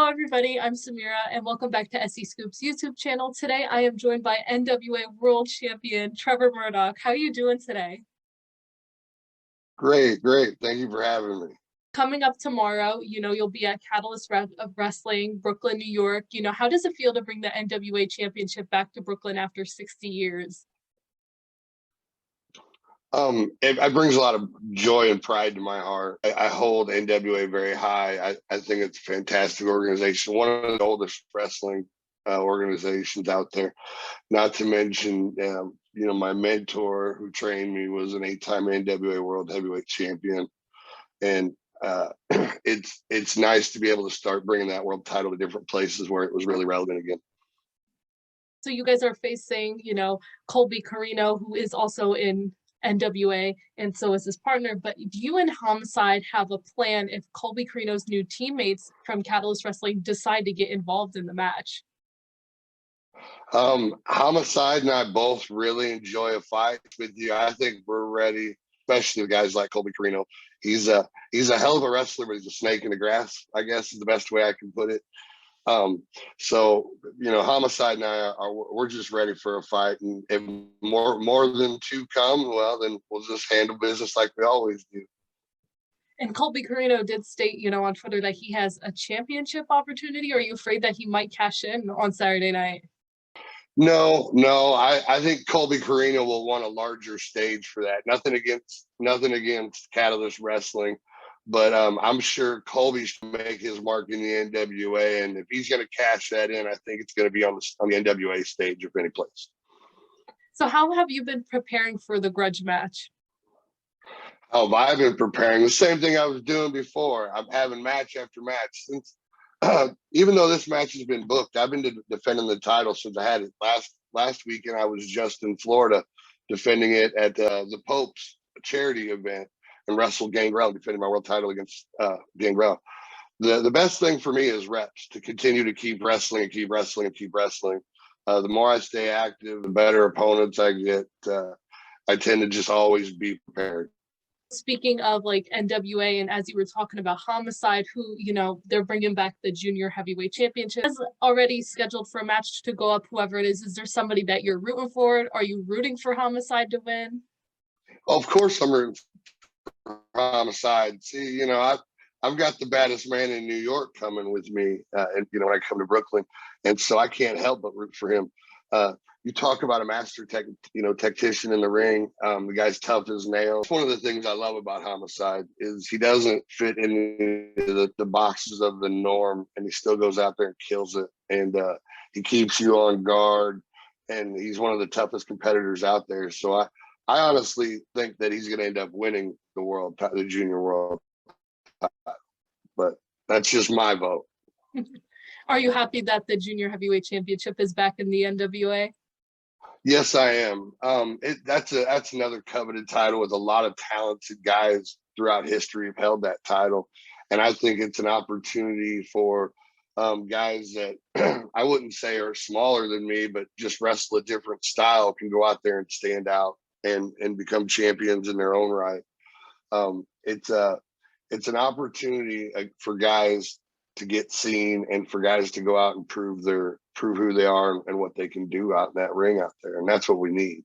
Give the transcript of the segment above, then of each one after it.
Hello, everybody. I'm Samira, and welcome back to SEScoops YouTube channel. Today, I am joined by NWA World Champion Trevor Murdoch. How are you doing today? Great, great. Thank you for having me. Coming up tomorrow, you'll be at Catalyst of Wrestling, Brooklyn, New York. How does it feel to bring the NWA Championship back to Brooklyn after 60 years? It brings a lot of joy and pride to my heart. I hold NWA very high. I think it's a fantastic organization, one of the oldest wrestling organizations out there. Not to mention, my mentor who trained me was an 8-time NWA World Heavyweight Champion, and it's nice to be able to start bringing that world title to different places where it was really relevant again. So you guys are facing, Colby Corino, who is also in NWA, and so is his partner. But do you and Homicide have a plan if Colby Corino's new teammates from Catalyst Wrestling decide to get involved in the match? Homicide and I both really enjoy a fight with you. I think we're ready, especially the guys like Colby Corino. He's a hell of a wrestler, but he's a snake in the grass, I guess is the best way I can put it. So Homicide and we're just ready for a fight, and if more than two come, well, then we'll just handle business like we always do. And Colby Corino did state, on Twitter that he has a championship opportunity. Are you afraid that he might cash in on Saturday night? No, I think Colby Corino will want a larger stage for that. Nothing against Catalyst Wrestling, but I'm sure Colby should make his mark in the NWA, and if he's going to cash that in, I think it's going to be on the NWA stage, if any place. So how have you been preparing for the grudge match? Oh, I've been preparing the same thing I was doing before. I'm having match after match since. Even though this match has been booked, I've been defending the title since I had it last weekend. I was just in Florida defending it at the Pope's charity event and wrestled Gangrel, defending my world title against Gangrel. The best thing for me is reps, to continue to keep wrestling and keep wrestling and keep wrestling. The more I stay active, the better opponents I get. I tend to just always be prepared. Speaking of like NWA, and as you were talking about Homicide, who, they're bringing back the Junior Heavyweight Championship, is already scheduled for a match to go up, whoever it is. Is there somebody that you're rooting for? Are you rooting for Homicide to win? Of course I'm rooting for Homicide. See, I've got the baddest man in New York coming with me, and when I come to Brooklyn, and so I can't help but root for him. You talk about a master tactician in the ring. The guy's tough as nails. One of the things I love about Homicide is he doesn't fit in the boxes of the norm, and he still goes out there and kills it. And he keeps you on guard, and he's one of the toughest competitors out there. So I honestly think that he's going to end up winning the junior world title. But that's just my vote. Are you happy that the Junior Heavyweight Championship is back in the NWA? Yes, I am. That's another coveted title with a lot of talented guys throughout history have held that title, and I think it's an opportunity for guys that I wouldn't say are smaller than me, but just wrestle a different style, can go out there and stand out and become champions in their own right. It's an opportunity for guys to get seen and for guys to go out and prove who they are and what they can do out in that ring out there. And that's what we need.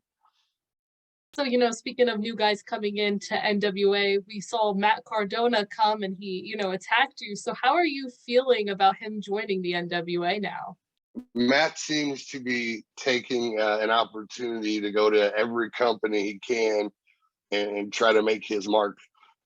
So, speaking of new guys coming into NWA, we saw Matt Cardona come and he, attacked you. So how are you feeling about him joining the NWA now? Matt seems to be taking an opportunity to go to every company he can and try to make his mark.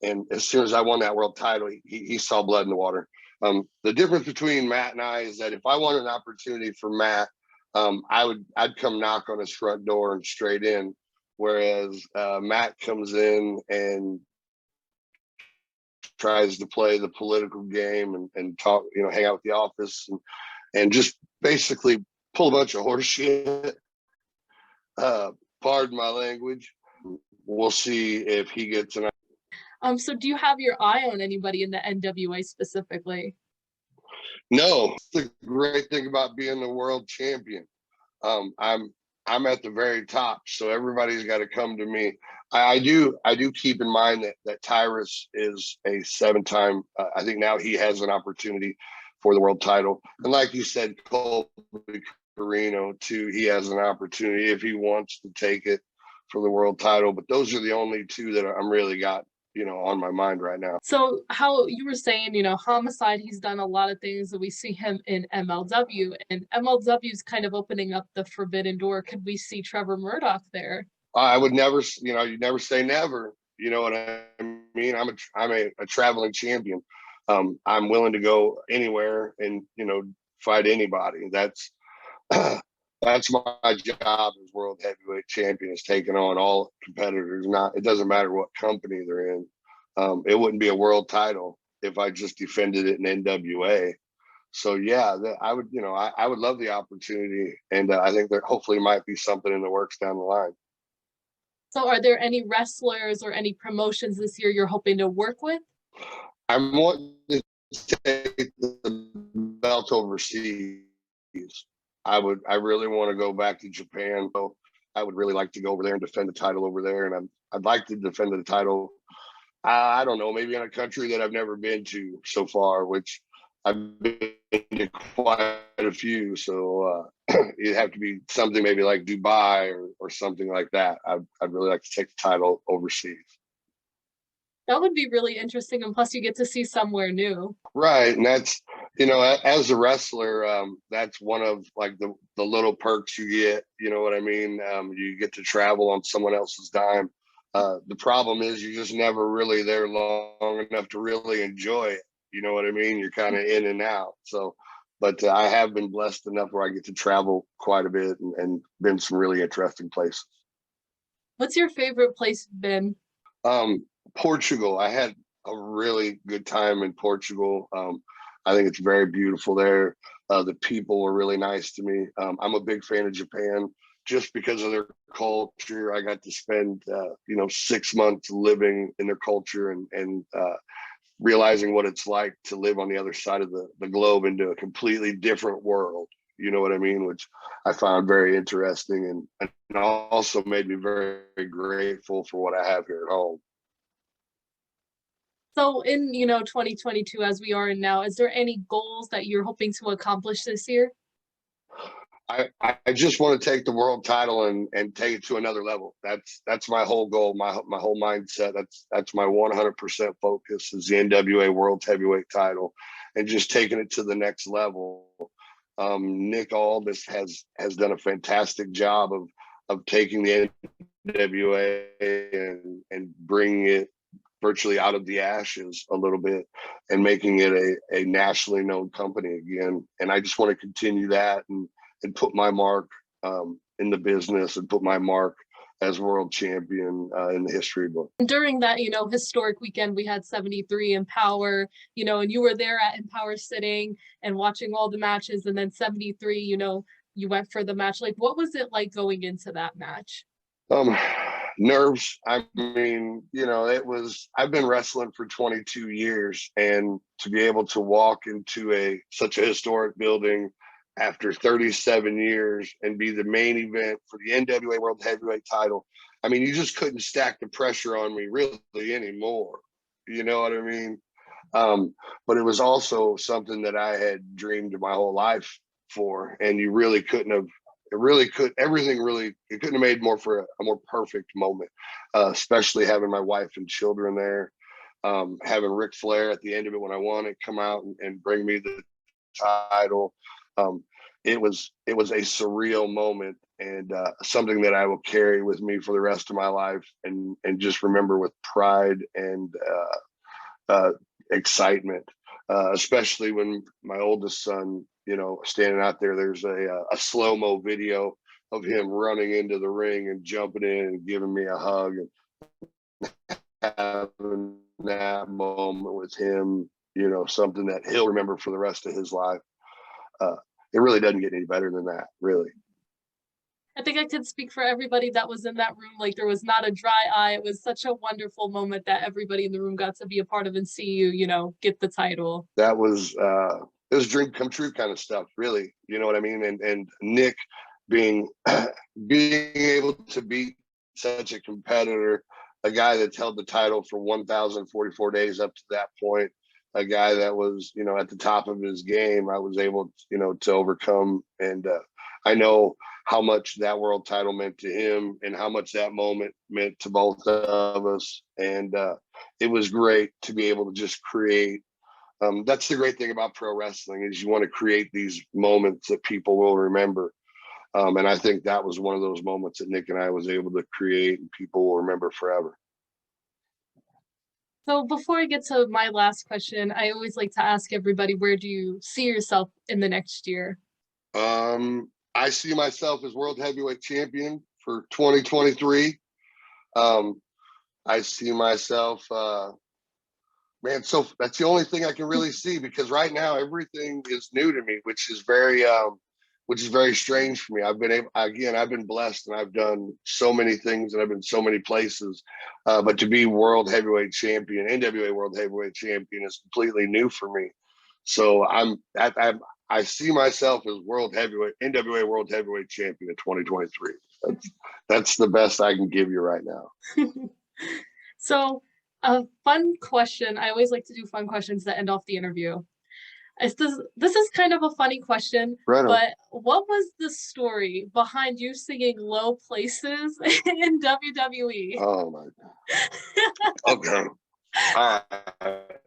And as soon as I won that world title, he saw blood in the water. The difference between Matt and I is that if I wanted an opportunity for Matt, I'd come knock on his front door and straight in, whereas Matt comes in and tries to play the political game and talk, hang out with the office and just basically pull a bunch of horse shit. Pardon my language. We'll see if he gets an. So do you have your eye on anybody in the NWA specifically? No, the great thing about being the world champion. I'm at the very top, so everybody's got to come to me. I do keep in mind that Tyrus is a 7-time. I think now he has an opportunity for the world title. And like you said, Colby Carino too, he has an opportunity if he wants to take it for the world title. But those are the only two that I'm really got, on my mind right now. So how you were saying, Homicide, he's done a lot of things that we see him in MLW, and MLW is kind of opening up the forbidden door. Could we see Trevor Murdoch there? I would never, you never say never. You know what I mean? I'm a traveling champion. I'm willing to go anywhere and, fight anybody. That's that's my job as world heavyweight champion, is taking on all competitors. It doesn't matter what company they're in. It wouldn't be a world title if I just defended it in NWA. So yeah, I would, I would love the opportunity, and I think there hopefully might be something in the works down the line. So are there any wrestlers or any promotions this year you're hoping to work with? I'm wanting to take the belt overseas. I really want to go back to Japan. So I would really like to go over there and defend the title over there. And I'd like to defend the title, I don't know, maybe in a country that I've never been to so far, which I've been to quite a few. So it'd have to be something maybe like Dubai or something like that. I'd really like to take the title overseas. That would be really interesting, and plus you get to see somewhere new. Right, and that's, as a wrestler, that's one of like the little perks you get. You know what I mean? You get to travel on someone else's dime. The problem is you're just never really there long enough to really enjoy it. You know what I mean? You're kind of in and out. So, but I have been blessed enough where I get to travel quite a bit and been some really interesting places. What's your favorite place you've been? Portugal. I had a really good time in Portugal. I think it's very beautiful there. The people were really nice to me. I'm a big fan of Japan just because of their culture. I got to spend, 6 months living in their culture and realizing what it's like to live on the other side of the globe into a completely different world. You know what I mean? Which I found very interesting and also made me very, very grateful for what I have here at home. So in, 2022, as we are in now, is there any goals that you're hoping to accomplish this year? I just want to take the world title and take it to another level. That's my whole goal, my whole mindset. That's my 100% focus is the NWA World Heavyweight title and just taking it to the next level. Nick Aldis has done a fantastic job of taking the NWA and bringing it virtually out of the ashes a little bit and making it a nationally known company again. And I just want to continue that and put my mark in the business and put my mark as world champion in the history book. During that, historic weekend, we had 73 Empower, and you were there at Empower sitting and watching all the matches. And then 73, you went for the match. Like, what was it like going into that match? Nerves. I mean, I've been wrestling for 22 years, and to be able to walk into such a historic building after 37 years and be the main event for the NWA World Heavyweight title, I mean, you just couldn't stack the pressure on me really anymore. You know what I mean? But it was also something that I had dreamed my whole life for, and you really couldn't have. It couldn't have made more for a more perfect moment, especially having my wife and children there, having Ric Flair at the end of it when I won it come out and bring me the title. It was a surreal moment and something that I will carry with me for the rest of my life and just remember with pride and excitement, especially when my oldest son, standing out there, there's a slow-mo video of him running into the ring and jumping in and giving me a hug and having that moment with him, something that he'll remember for the rest of his life. It really doesn't get any better than that, really. I think I could speak for everybody that was in that room. Like, there was not a dry eye. It was such a wonderful moment that everybody in the room got to be a part of and see you, get the title. That was it was dream come true kind of stuff, really. You know what I mean? And Nick being able to beat such a competitor, a guy that's held the title for 1,044 days up to that point, a guy that was, at the top of his game, I was able, to overcome. And I know how much that world title meant to him and how much that moment meant to both of us. And it was great to be able to just create. That's the great thing about pro wrestling, is you want to create these moments that people will remember. And I think that was one of those moments that Nick and I was able to create and people will remember forever. So before I get to my last question, I always like to ask everybody, where do you see yourself in the next year? I see myself as world heavyweight champion for 2023. I see myself, man, so that's the only thing I can really see, because right now everything is new to me, which is very strange for me. I've been blessed, and I've done so many things, and I've been so many places. But to be world heavyweight champion, NWA world heavyweight champion, is completely new for me. So I see myself as NWA world heavyweight champion in 2023. That's the best I can give you right now. So a fun question. I always like to do fun questions that end off the interview. This is kind of a funny question, Right on. but what was the story behind you singing Low Places in WWE? Oh my God. Okay. All right.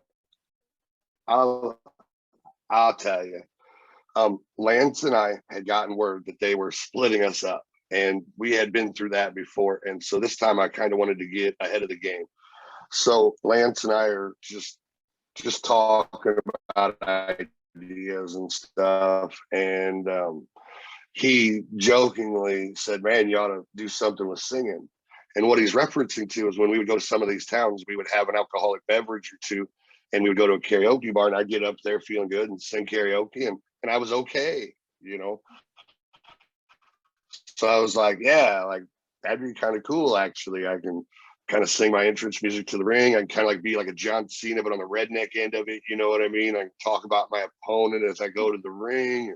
I'll tell you. Lance and I had gotten word that they were splitting us up, and we had been through that before. And so this time I kind of wanted to get ahead of the game. So Lance and I are just talking about ideas and stuff. And he jokingly said, man, you ought to do something with singing. And what he's referencing to is when we would go to some of these towns, we would have an alcoholic beverage or two, and we would go to a karaoke bar, and I'd get up there feeling good and sing karaoke, and I was okay, So I was like, yeah, like that'd be kind of cool, actually. I can kind of sing my entrance music to the ring. I can kind of like be like a John Cena, but on the redneck end of it, you know what I mean? I can talk about my opponent as I go to the ring.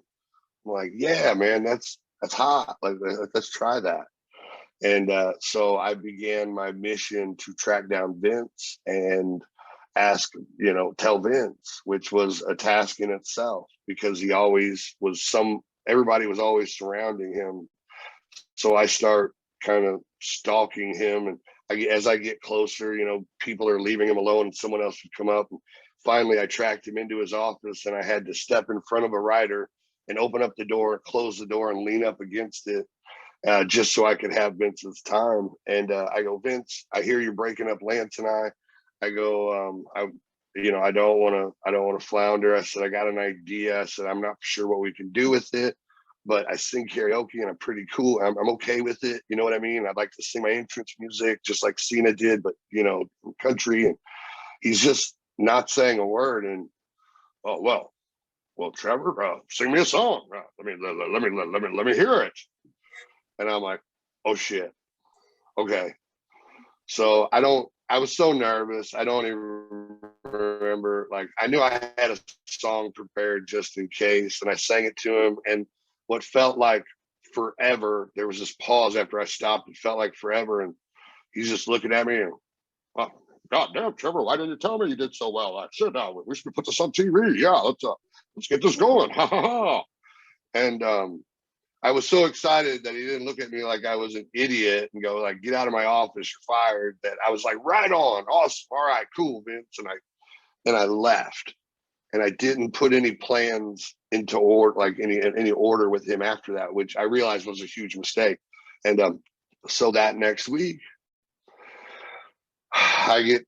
I'm like, yeah, man, that's hot. Like, let's try that. And so I began my mission to track down Vince and tell Vince, which was a task in itself, because everybody was always surrounding him. So I start kind of stalking him, and as I get closer, people are leaving him alone and someone else would come up. And finally I tracked him into his office, and I had to step in front of a rider and open up the door, close the door, and lean up against it, just so I could have Vince's time. And I go, Vince, I hear you're breaking up Lance and I go, I don't want to flounder. I said, I got an idea. I said, I'm not sure what we can do with it, but I sing karaoke and I'm pretty cool. I'm okay with it. You know what I mean? I'd like to sing my entrance music just like Cena did, but country. And he's just not saying a word. And oh, well, Trevor, sing me a song. Let me hear it. And I'm like, oh shit. Okay. So I was so nervous. I don't even remember. Like, I knew I had a song prepared just in case, and I sang it to him. And what felt like forever, there was this pause after I stopped. It felt like forever. And he's just looking at me and, oh, God damn, Trevor, why didn't you tell me you did so well? I said, we should put this on TV. Yeah, let's get this going. Ha ha ha. And I was so excited that he didn't look at me like I was an idiot and go like, get out of my office, you're fired. That I was like, right on, awesome, all right, cool, Vince. And I left, and I didn't put any plans into order, like any order with him after that, which I realized was a huge mistake. And so that next week, I get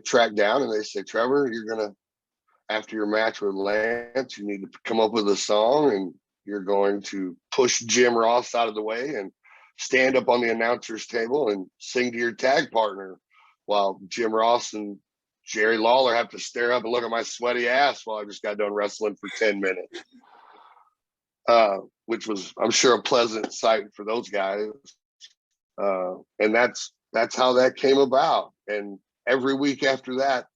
tracked down, and they say, Trevor, after your match with Lance, you need to come up with a song, and you're going to push Jim Ross out of the way and stand up on the announcer's table and sing to your tag partner, while Jim Ross and Jerry Lawler have to stare up and look at my sweaty ass while I just got done wrestling for 10 minutes. Which was, I'm sure, a pleasant sight for those guys. And that's how that came about. And every week after that,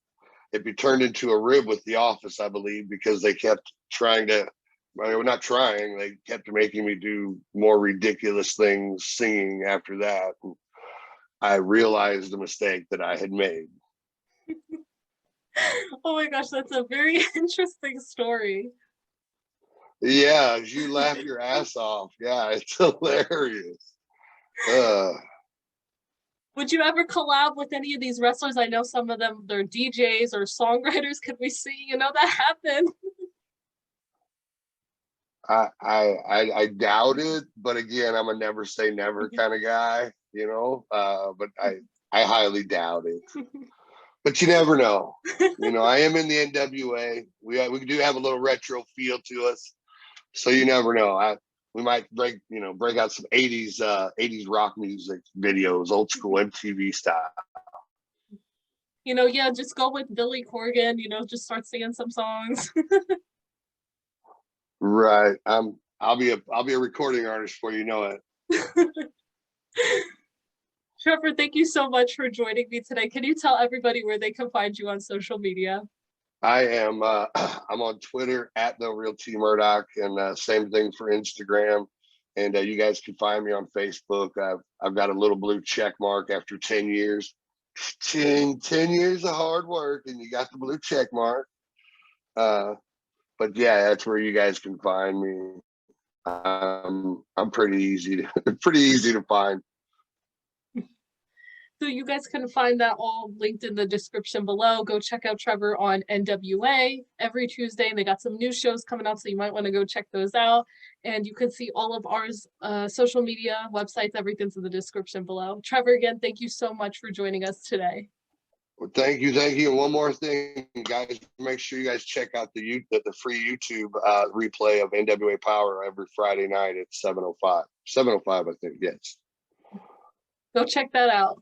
it be turned into a rib with The Office, I believe, because they kept they kept making me do more ridiculous things singing after that. And I realized the mistake that I had made. Oh my gosh, that's a very interesting story. Yeah, you laugh your ass off. Yeah, it's hilarious. Uh, Would you ever collab with any of these wrestlers? I know some of them, they're DJs or songwriters. Could we see, that happen? I doubt it, but again, I'm a never say never kind of guy, but I highly doubt it. But you never know. I am in the NWA. We do have a little retro feel to us, so you never know. We might break out some 80s rock music videos, old school MTV style. Yeah, just go with Billy Corgan, just start singing some songs. Right. I'll be a recording artist for you know it. Trevor, thank you so much for joining me today. Can you tell everybody where they can find you on social media? I am I'm on Twitter at the real T Murdoch, and same thing for Instagram. And you guys can find me on Facebook. I've got a little blue check mark after 10 years. 10 years of hard work, and you got the blue check mark. But yeah, that's where you guys can find me. I'm pretty easy to find. So you guys can find that all linked in the description below. Go check out Trevor on NWA every Tuesday, and they got some new shows coming out, so you might want to go check those out. And you can see all of ours social media, websites, everything's in the description below. Trevor, again, thank you so much for joining us today. Well, thank you. And one more thing, guys, make sure you guys check out the free YouTube replay of NWA Power every Friday night at 7:05. 7:05, I think. Yes. Go check that out.